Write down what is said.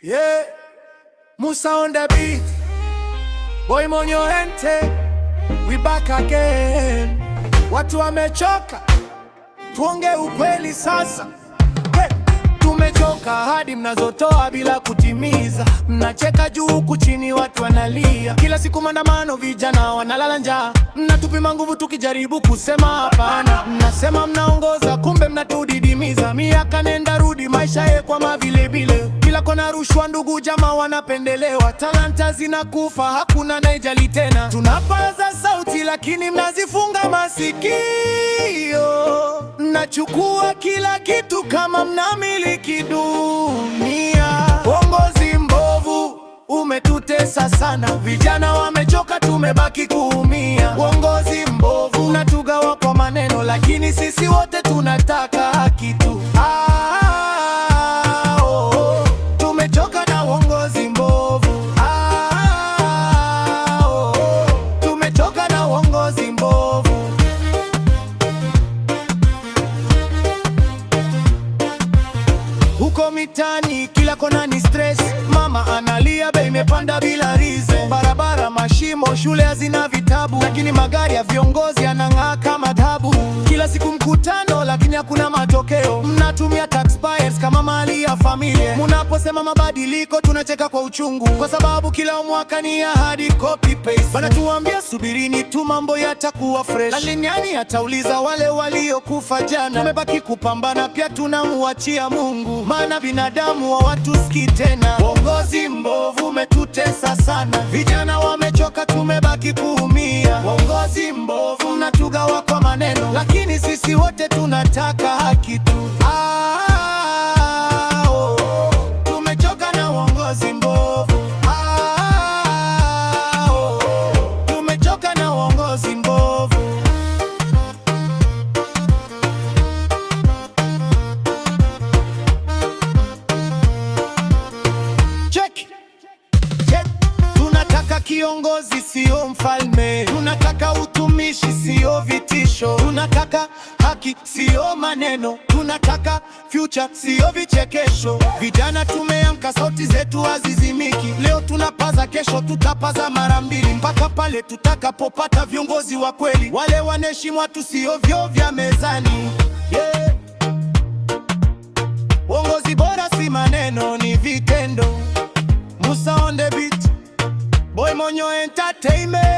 Yeah, Musa on the beat, Boy Monyo ente, we back again. Watu wamechoka, tuonge ukweli sasa. Hey, tumechoka hadi mnazotoa bila kutimiza. Mnacheka juu huku chini watu wanalia. Kila siku maandamano, vijana wanalala njaa. Mnatupima nguvu tukijaribu kusema hapana. Mnasema mnaongoza, kumbe mnatudidimiza. Miaka nenda rudi, maisha yekwama vile vile. Kila kona rushwa, ndugu jamaa wanapendelewa. Talanta zinakufa, hakuna anayejali tena. Tunapaza sauti lakini mnazifunga masikio. Mnachukua kila kitu kama mnamiliki dunia. Uongozi mbovu umetutesa sana, vijana wamechoka, tumebaki kuumia. Uongozi mbovu unatugawa kwa maneno, lakini sisi wote tunataka haki tu. Tumechoka na uongozi mbovu. Tumechoka na uongozi mbovu. Huko mitani kila kona ni stress. Mama analia, bei imepanda bila reason. Barabara mashimo, shule hazina vitabu, lakini magari ya viongozi yanang'aa kama dhahabu. Kila siku mkutano, lakini hakuna matokeo. Mnatumia taxpayers kama mali ya familia. Munaposema mabadiliko, tunacheka kwa uchungu, kwa sababu kila mwaka ni ahadi copy paste. Bana tuambia subirini tu, mambo yatakuwa fresh. Na nani atauliza wale waliokufa jana? Tumebaki kupambana, pia tunamuachia Mungu, maana binadamu wa watu sikii tena. Uongozi mbovu umetutesa sana, vijana wamechoka, tumebaki kuumia. Uongozi mbovu unatugawa kwa maneno, lakini sisi wote tunataka haki tu. Tumechoka na uongozi mbovu. Tumechoka na uongozi mbovu. Tunataka kiongozi, sio mfalme. Tunataka utumishi, sio vitisho. Tunataka haki, sio maneno. Tunataka future, sio vichekesho. Vijana tumeamka, sauti zetu hazizimiki. Leo tunapaza, kesho tutapaza mara mbili, mpaka pale tutakapopata viongozi wa kweli, wale wanaheshimu watu, sio vyoo vya mezani. Yeah. Uongozi bora si maneno, ni vitendo. Musa on the beat, Boy Monyo Entertainment.